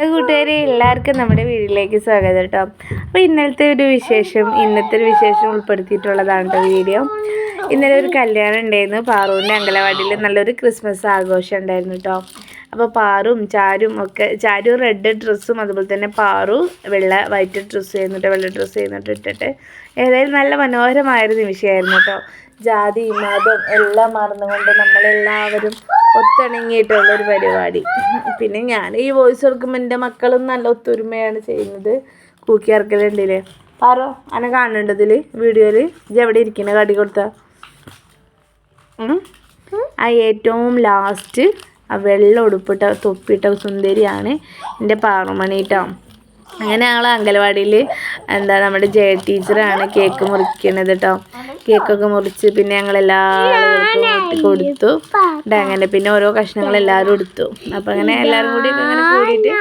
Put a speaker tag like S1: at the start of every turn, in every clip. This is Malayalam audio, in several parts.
S1: കൂട്ടുകാരെ എല്ലാവർക്കും നമ്മുടെ വീഡിയോയിലേക്ക് സ്വാഗതം കേട്ടോ. അപ്പോൾ ഇന്നത്തെ ഒരു വിശേഷം ഉൾപ്പെടുത്തിയിട്ടുള്ളതാണ് കേട്ടോ വീഡിയോ. ഇന്നലെ ഒരു കല്യാണം ഉണ്ടായിരുന്നു. പാറുവിൻ്റെ അങ്കലവാടിയിൽ നല്ലൊരു ക്രിസ്മസ് ആഘോഷം ഉണ്ടായിരുന്നു കേട്ടോ. അപ്പോൾ പാറും ചാരു റെഡ് ഡ്രസ്സും അതുപോലെ തന്നെ പാറു വൈറ്റ് ഡ്രസ്സ് ചെയ്യുന്നിട്ട് ഇട്ടിട്ട് ഏതായാലും നല്ല മനോഹരമായൊരു നിമിഷമായിരുന്നു കേട്ടോ. ജാതി മതം എല്ലാം മറന്നുകൊണ്ട് നമ്മളെല്ലാവരും ഒത്തിണങ്ങിയിട്ടുള്ളൊരു പരിപാടി. പിന്നെ ഞാൻ ഈ വോയിസ് കൊടുക്കുമ്പോൾ എൻ്റെ മക്കളും നല്ല ഒത്തൊരുമയാണ് ചെയ്യുന്നത്. കൂക്കി ഇറക്കലുണ്ടില്ലേ പാറോ? അനെ കാണുന്നുണ്ടതിൽ വീഡിയോയിൽ എവിടെ ഇരിക്കുന്നത് കാട്ടി കൊടുത്ത ആ ഏറ്റവും ലാസ്റ്റ് ആ വെള്ളം ഉടുപ്പിട്ട തൊപ്പിട്ട സുന്ദരിയാണ് എൻ്റെ പാറുമണി കേട്ടോ. അങ്ങനെ ഞങ്ങൾ അങ്കലവാടിയിൽ നമ്മുടെ ജയ ടീച്ചറാണ് കേക്ക് മുറിക്കണത് കേട്ടോ. കേക്കൊക്കെ മുറിച്ച് പിന്നെ ഞങ്ങൾ എല്ലാ ആളുകൾക്കും കൊടുത്തു. അങ്ങനെ പിന്നെ ഓരോ കഷ്ണങ്ങൾ എല്ലാവരും എടുത്തു. അപ്പം അങ്ങനെ എല്ലാവരും കൂടി അങ്ങനെ കൂടിയിട്ട്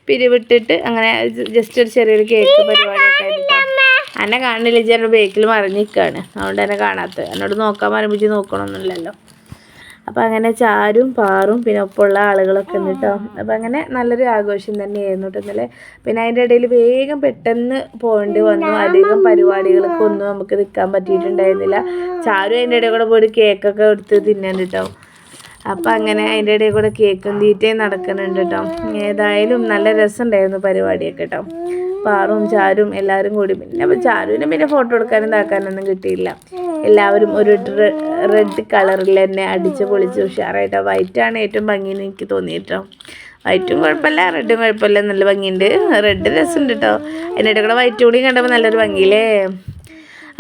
S1: പിരിവിട്ടിട്ട് അങ്ങനെ ജസ്റ്റ് ഒരു ചെറിയൊരു കേക്ക് പരിപാടിയൊക്കെ ആയിട്ട് എന്നെ കാണുന്നില്ല. ചേട്ടൻ ബേക്കിൽ മറിഞ്ഞിരിക്കുകയാണ്, അതുകൊണ്ട് എന്നെ കാണാത്തത്. എന്നോട് നോക്കാൻ പറയുമ്പോൾ നോക്കണമെന്നില്ലല്ലോ. അപ്പം അങ്ങനെ ചാരും പാറും പിന്നെ ഒപ്പമുള്ള ആളുകളൊക്കെ ഉണ്ട് കേട്ടോ. അപ്പം അങ്ങനെ നല്ലൊരു ആഘോഷം തന്നെയായിരുന്നു കേട്ടോ ഇന്നലെ. പിന്നെ അതിൻ്റെ ഇടയിൽ വേഗം പെട്ടെന്ന് പോകേണ്ടി വന്നു. അധികം പരിപാടികൾക്ക് ഒന്നും നമുക്ക് നിൽക്കാൻ പറ്റിയിട്ടുണ്ടായിരുന്നില്ല. ചാരും അതിൻ്റെ ഇടയിൽ കൂടെ പോയിട്ട് കേക്കൊക്കെ എടുത്ത് തിന്നാൻ കേട്ടോ. അപ്പം അങ്ങനെ അതിൻ്റെ ഇടയിൽ കൂടെ കേക്കും തീറ്റയും നടക്കുന്നുണ്ട് കേട്ടോ. ഏതായാലും നല്ല രസമുണ്ടായിരുന്നു പരിപാടിയൊക്കെ കേട്ടോ. പാറും ചാരും എല്ലാവരും കൂടി പിന്നെ അപ്പോൾ ചാരുവിന് പിന്നെ ഫോട്ടോ എടുക്കാനും ഇതാക്കാനൊന്നും കിട്ടിയില്ല. എല്ലാവരും ഒരു റെഡ് കളറിൽ തന്നെ അടിച്ച് പൊളിച്ച് ഉഷാറായിട്ടോ. വൈറ്റാണ് ഏറ്റവും ഭംഗിയെന്ന് എനിക്ക് തോന്നിയിട്ടോ. വൈറ്റും കുഴപ്പമില്ല, റെഡും കുഴപ്പമില്ല, നല്ല ഭംഗിയുണ്ട്. റെഡ് രസമുണ്ട് കേട്ടോ. അതിൻ്റെ കൂടെ വൈറ്റ് കൂടി കണ്ടപ്പോൾ നല്ലൊരു ഭംഗിയില്ലേ.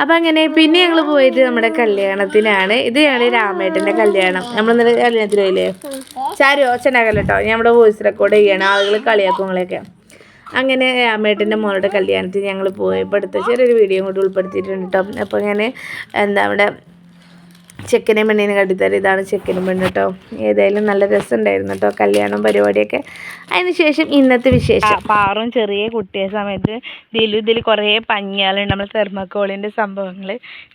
S1: അപ്പം അങ്ങനെ പിന്നെ ഞങ്ങൾ പോയിട്ട് നമ്മുടെ കല്യാണത്തിനാണ്. ഇത് ഞങ്ങളുടെ രാമേട്ടൻ്റെ കല്യാണം. നമ്മളിന്നലെ കല്യാണത്തിന് പോയില്ലേ ചാരു? ഒച്ചനാകല്ലോ കേട്ടോ. ഞാൻ നമ്മുടെ വോയിസ് റെക്കോർഡ് ചെയ്യണം, ആളുകൾ കളിയാക്കുങ്ങളെയൊക്കെ. അങ്ങനെ രാമേട്ടൻ്റെ മോളുടെ കല്യാണത്തിന് ഞങ്ങൾ പോയപ്പോൾ അടുത്ത ചെറിയൊരു വീഡിയോ കൂടി ഉൾപ്പെടുത്തിയിട്ടുണ്ട് കേട്ടോ. അപ്പോൾ ഞാൻ അവിടെ ചെക്കനെ പെണ്ണിനെ കട്ടിത്തരും. ഇതാണ് ചെക്കനും പെണ്ണ് കേട്ടോ. ഏതായാലും നല്ല രസമുണ്ടായിരുന്നു കേട്ടോ കല്യാണം പരിപാടിയൊക്കെ. അതിന് ശേഷം ഇന്നത്തെ വിശേഷം, പാറും ചെറിയ കുട്ടിയെ സമയത്ത് ഇതിൽ കുറേ പഞ്ഞിയാളുണ്ട്. നമ്മൾ തെർമക്കോളിൻ്റെ സംഭവങ്ങൾ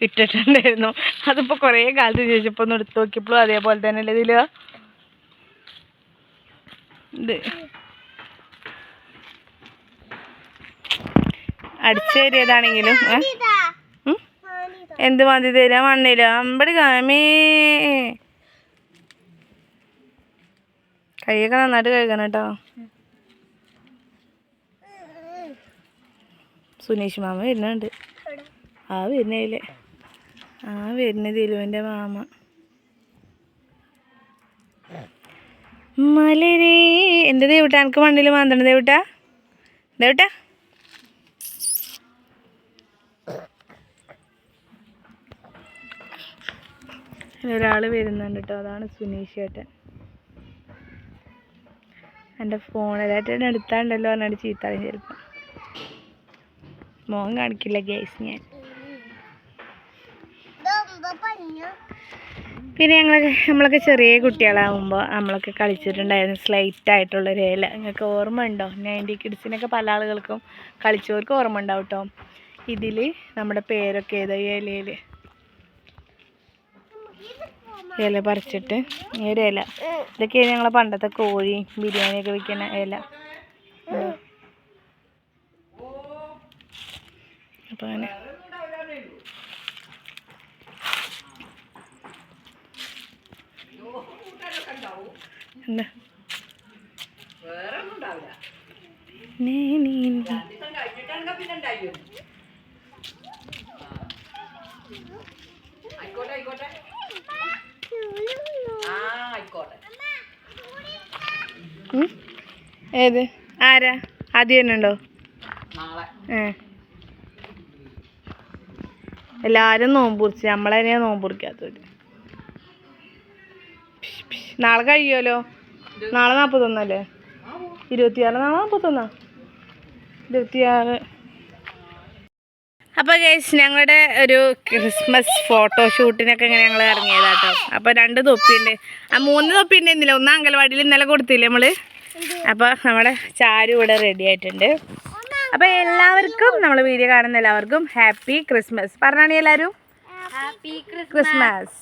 S1: ഇട്ടിട്ടുണ്ടായിരുന്നു. അതിപ്പോൾ കുറേ കാലത്ത് ചോദിച്ചപ്പോൾ ഒന്ന് എടുത്ത് നോക്കിയപ്പോഴും അതേപോലെ തന്നെ അല്ലേ ഇതിൽ ഇത് അടിച്ചേരിയതാണെങ്കിലും എന്ത് മതി തരാ മണ്ണില്ല അമ്പടി കാമേ. കൈയൊക്കെ നന്നായിട്ട് കഴുകണം കേട്ടോ. സുനീഷ് മാമ വരുന്നുണ്ട്. വരുന്നതിലെ ദിലുവിൻ്റെ മാമ. മലരേ എൻ്റെ ദേവിട്ട എനിക്ക് മണ്ണിൽ മാന്തണം ദേവിട്ട ഒരാൾ വരുന്നുണ്ട് കേട്ടോ. അതാണ് സുനീഷ് ചേട്ടൻ. എൻ്റെ ഫോണിലായിട്ട് എടുത്താണ്ടല്ലോ പറഞ്ഞാൽ ചീത്താലും ചിലപ്പോൾ. മോൻ കാണിക്കില്ല ഗേസ് ഞാൻ. പിന്നെ നമ്മളൊക്കെ ചെറിയ കുട്ടികളാകുമ്പോൾ നമ്മളൊക്കെ കളിച്ചിട്ടുണ്ടായിരുന്നു സ്ലൈറ്റ് ആയിട്ടുള്ളൊരു ഇല. നിങ്ങൾക്ക് ഓർമ്മ ഉണ്ടോ? 90 കിഡ്സിനൊക്കെ പല ആളുകൾക്കും കളിച്ചവർക്ക് ഓർമ്മ ഉണ്ടാവും കേട്ടോ. ഇതിൽ നമ്മുടെ പേരൊക്കെ ഏതോ ഇലയിൽ ഇല പറിച്ചിട്ട് ഒരു ഇല. ഇതൊക്കെയാണ് ഞങ്ങളെ പണ്ടത്തെ കോഴി ബിരിയാണിയൊക്കെ വയ്ക്കുന്ന ഇല. അപ്പം അങ്ങനെ എന്താ ഏത് ആരാ ആദ്യം തന്നെ ഉണ്ടോ? എല്ലാവരും നോമ്പുറിച്ച്, നമ്മളതിനെയാണ് നോമ്പുറിക്കാത്തവർ. നാളെ കഴിയുമല്ലോ. നാളെ 41 അല്ലേ? 26. നാളെ 41. 26. അപ്പോൾ ഗൈസ് ഞങ്ങളുടെ ഒരു ക്രിസ്മസ് ഫോട്ടോഷൂട്ടിനൊക്കെ ഇങ്ങനെ ഞങ്ങൾ ഇറങ്ങിയതാട്ടോ. അപ്പോൾ 2 തൊപ്പിയുണ്ട്. 3 തൊപ്പി ഉണ്ടായിരുന്നില്ല. ഒന്ന് അങ്കലവാടിയിൽ ഇന്നലെ കൊടുത്തില്ലേ നമ്മൾ. അപ്പോൾ നമ്മുടെ ചാരു ഇവിടെ റെഡി ആയിട്ടുണ്ട്. അപ്പോൾ എല്ലാവർക്കും നമ്മൾ വീഡിയോ കാണുന്ന എല്ലാവർക്കും ഹാപ്പി ക്രിസ്മസ് പറഞ്ഞാണി എല്ലാവരും. Happy Christmas.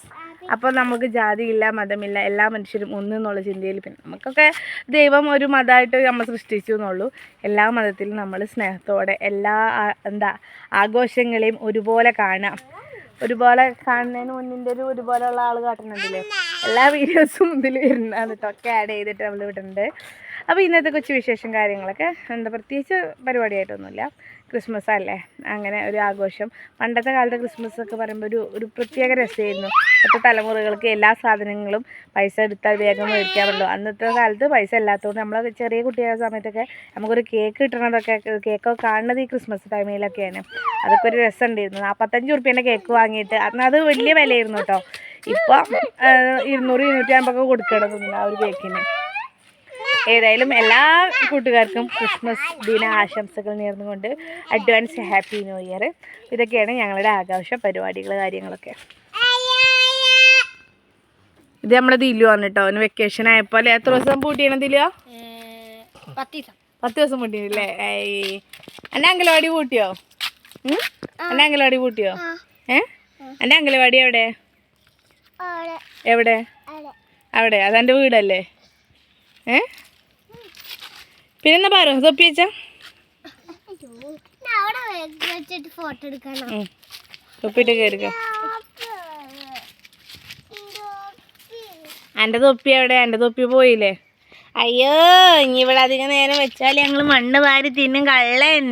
S1: അപ്പോൾ നമുക്ക് ജാതിയില്ല മതമില്ല എല്ലാ മനുഷ്യരും ഒന്നെന്നുള്ള ചിന്തയിൽ പിന്നെ നമുക്കൊക്കെ ദൈവം ഒരു മതമായിട്ട് നമ്മൾ സൃഷ്ടിച്ചു എന്നുള്ളൂ. എല്ലാ മതത്തിലും നമ്മൾ സ്നേഹത്തോടെ എല്ലാ ആഘോഷങ്ങളെയും ഒരുപോലെ കാണാം. ഒരുപോലെ കാണുന്നതിന് മുന്നിൻ്റെ ഒരുപോലെയുള്ള ആൾ കാട്ടുന്നുണ്ടല്ലേ, എല്ലാ വീഡിയോസും ഇതിൽ വരുന്നതാണ് കേട്ടോ, ഒക്കെ ആഡ് ചെയ്തിട്ട് നമ്മൾ വിടുന്നുണ്ട്. അപ്പോൾ ഇന്നത്തെ കൊച്ചു വിശേഷം കാര്യങ്ങളൊക്കെ പ്രത്യേകിച്ച് പരിപാടിയായിട്ടൊന്നുമില്ല. ക്രിസ്മസ് അല്ലേ, അങ്ങനെ ഒരു ആഘോഷം. പണ്ടത്തെ കാലത്തെ ക്രിസ്മസ് ഒക്കെ പറയുമ്പോൾ ഒരു പ്രത്യേക രസമായിരുന്നു. ഇപ്പോഴത്തെ തലമുറകൾക്ക് എല്ലാ സാധനങ്ങളും പൈസ എടുത്താൽ വേഗം മേടിക്കാൻ പറ്റുള്ളൂ. അന്നത്തെ കാലത്ത് പൈസ ഇല്ലാത്തതുകൊണ്ട് നമ്മൾ ചെറിയ കുട്ടിയായ സമയത്തൊക്കെ നമുക്കൊരു കേക്ക് കിട്ടണതൊക്കെ, കേക്കൊക്കെ കാണുന്നത് ഈ ക്രിസ്മസ് ടൈമിലൊക്കെയാണ്. അതൊക്കെ ഒരു രസം ഉണ്ടായിരുന്നു. 45 ഉറുപ്പ്യേൻ്റെ കേക്ക് വാങ്ങിയിട്ട് അന്ന് അത് വലിയ വിലയായിരുന്നു കേട്ടോ. ഇപ്പം 200-250 കൊടുക്കണമെന്നില്ല ആ ഒരു കേക്കിന്. ഏതായാലും എല്ലാ കൂട്ടുകാർക്കും ക്രിസ്മസ് ദിന ആശംസകൾ നേർന്നുകൊണ്ട് അഡ്വാൻസ് ഹാപ്പി ന്യൂ ഇയർ. ഇതൊക്കെയാണ് ഞങ്ങളുടെ ആഘോഷ പരിപാടികൾ കാര്യങ്ങളൊക്കെ. ഇത് നമ്മുടെ ദിലുവാണ് കേട്ടോ. അവന് വെക്കേഷൻ ആയപ്പോൾ അല്ലേ, എത്ര ദിവസം പൂട്ടിയാണ് ദിലുവ? 10 ദിവസം പൂട്ടിയില്ലേ? എൻ്റെ അംഗനവാടി പൂട്ടിയോ? എൻ്റെ അംഗനവാടി പൂട്ടിയോ? എൻ്റെ അംഗനവാടി എവിടെ? എവിടെ? അവിടെ. അതെൻ്റെ വീടല്ലേ? പിന്നെന്താ പറ തൊപ്പി വെച്ചാ തൊപ്പിട്ട് കയറിക്ക. എൻ്റെ തൊപ്പി എവിടെ? എൻ്റെ തൊപ്പി പോയില്ലേ? അയ്യോ, ഇനി ഇവിടെ അധികം നേരം വെച്ചാൽ ഞങ്ങൾ മണ്ണ് വാരി തിന്നും കള്ളൻ.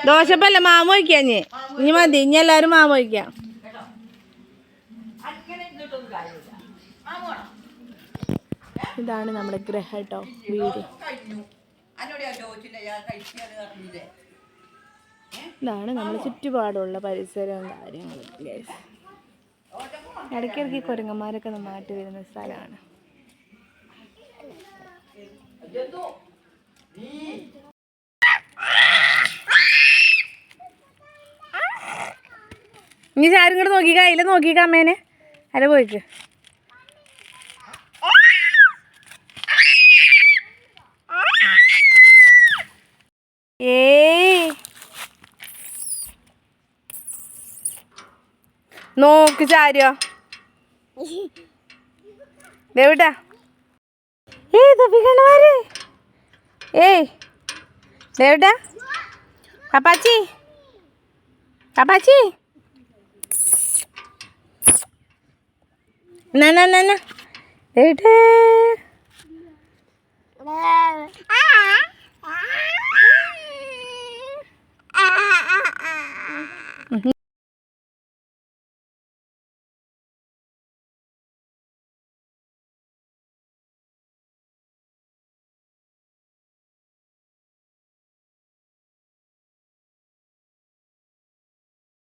S1: ദോശപ്പല്ല മാമ വയ്ക്കാം. ഇനി മതി, ഇനി എല്ലാവരും മാമ വയ്ക്കാം. ഇതാണ് നമ്മുടെ ഗ്രഹം കേട്ടോ, വീട്. ഇതാണ് നമ്മുടെ ചുറ്റുപാടുള്ള പരിസരവും കാര്യങ്ങളും. ഇടയ്ക്കിടയ്ക്ക് കുരങ്ങന്മാരൊക്കെ നന്നായിട്ട് വരുന്ന സ്ഥലമാണ്. ഇനി ചാരും കൂടെ നോക്കിക്ക, അതിലെ നോക്കിക്ക അമ്മേനെ, അല്ല പോയിക്ക്. നോക്ക് ചാരുവോ ദേവിട്ടാ. തപ്പിക്കണമാര്. ദേവിട്ടാ, പാപ്പാച്ചി പാപ്പാച്ചി ദേവിട്ടേ.